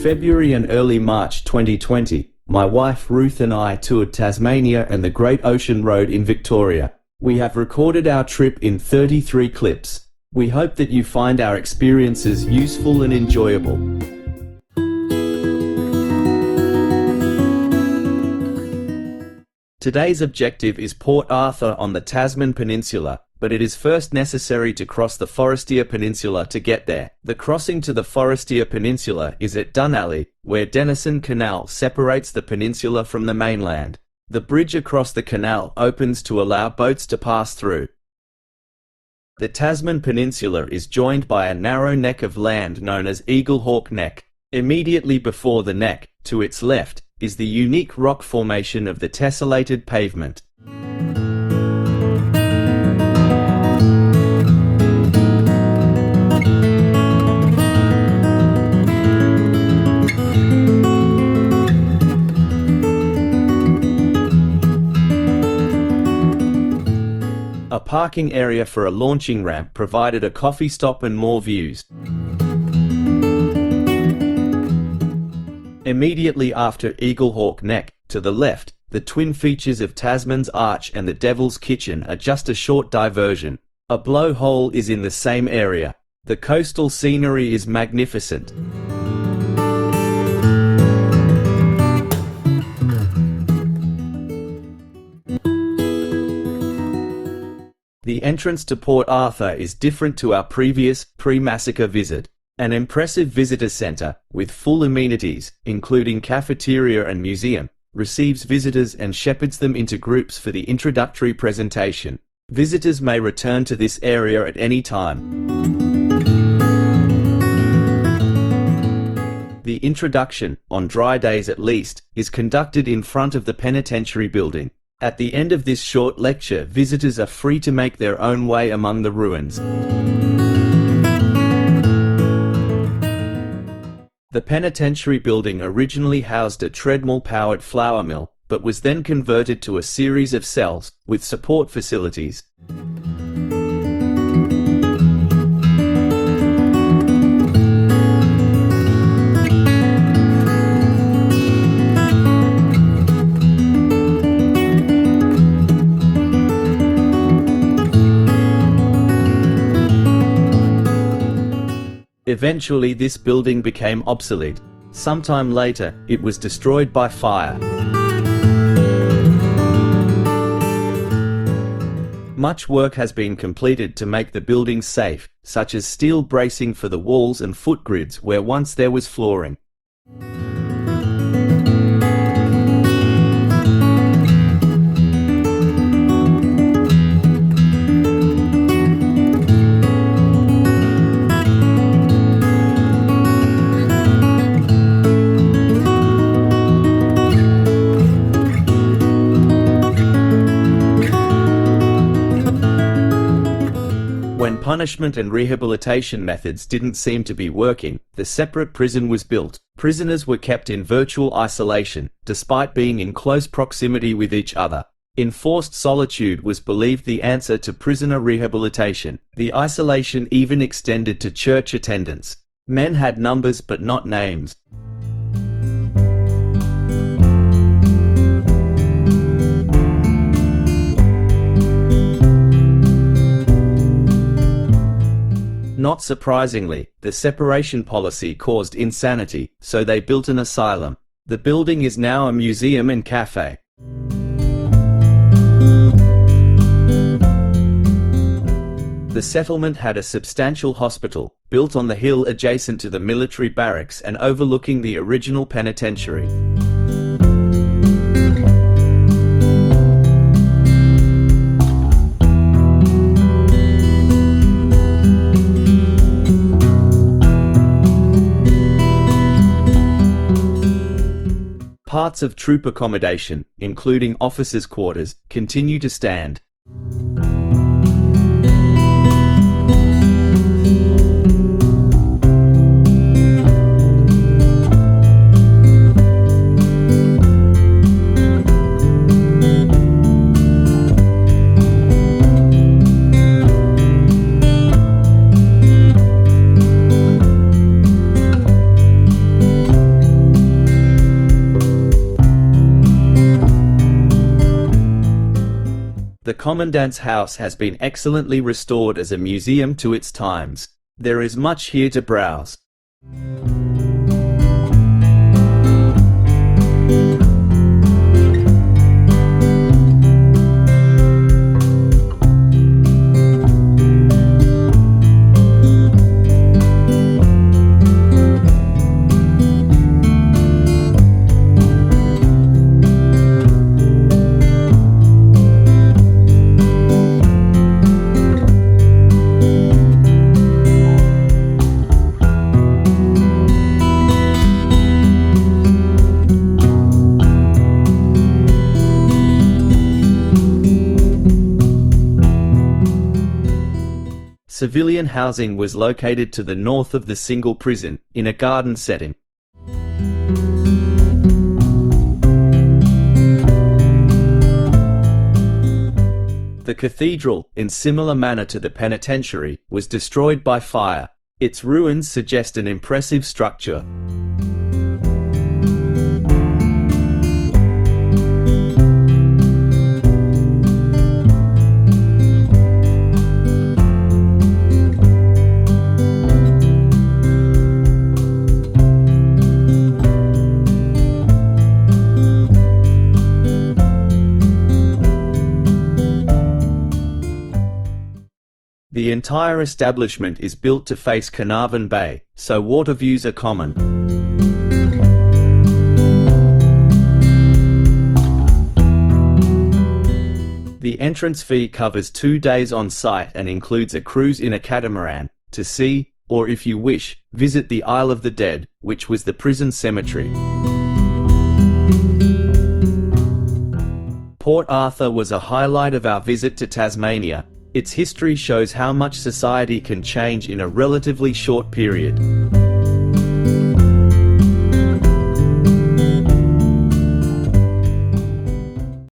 February and early March 2020, my wife Ruth and I toured Tasmania and the Great Ocean Road in Victoria. We have recorded our trip in 33 clips. We hope that you find our experiences useful and enjoyable. Today's objective is Port Arthur on the Tasman Peninsula, but it is first necessary to cross the Forestier Peninsula to get there. The crossing to the Forestier Peninsula is at Dunalley, where Dunalley Canal separates the peninsula from the mainland. The bridge across the canal opens to allow boats to pass through. The Tasman Peninsula is joined by a narrow neck of land known as Eagle Hawk Neck. Immediately before the neck, to its left, is the unique rock formation of the Tessellated Pavement. A parking area for a launching ramp provided a coffee stop and more views. Immediately after Eagle Hawk Neck, to the left, the twin features of Tasman's Arch and the Devil's Kitchen are just a short diversion. A blowhole is in the same area. The coastal scenery is magnificent. The entrance to Port Arthur is different to our previous, pre-massacre visit. An impressive visitor centre, with full amenities, including cafeteria and museum, receives visitors and shepherds them into groups for the introductory presentation. Visitors may return to this area at any time. The introduction, on dry days at least, is conducted in front of the penitentiary building. At the end of this short lecture, visitors are free to make their own way among the ruins. The penitentiary building originally housed a treadmill-powered flour mill, but was then converted to a series of cells, with support facilities. Eventually this building became obsolete. Sometime later, it was destroyed by fire. Much work has been completed to make the building safe, such as steel bracing for the walls and footgrids where once there was flooring. When punishment and rehabilitation methods didn't seem to be working, the separate prison was built. Prisoners were kept in virtual isolation, despite being in close proximity with each other. Enforced solitude was believed the answer to prisoner rehabilitation. The isolation even extended to church attendance. Men had numbers but not names. Not surprisingly, the separation policy caused insanity, so they built an asylum. The building is now a museum and cafe. The settlement had a substantial hospital, built on the hill adjacent to the military barracks and overlooking the original penitentiary. Parts of troop accommodation, including officers' quarters, continue to stand. Commandant's house has been excellently restored as a museum to its times. There is much here to browse. Civilian housing was located to the north of the single prison, in a garden setting. The cathedral, in similar manner to the penitentiary, was destroyed by fire. Its ruins suggest an impressive structure. The entire establishment is built to face Carnarvon Bay, so water views are common. The entrance fee covers 2 days on site and includes a cruise in a catamaran, to see, or if you wish, visit the Isle of the Dead, which was the prison cemetery. Port Arthur was a highlight of our visit to Tasmania. Its history shows how much society can change in a relatively short period.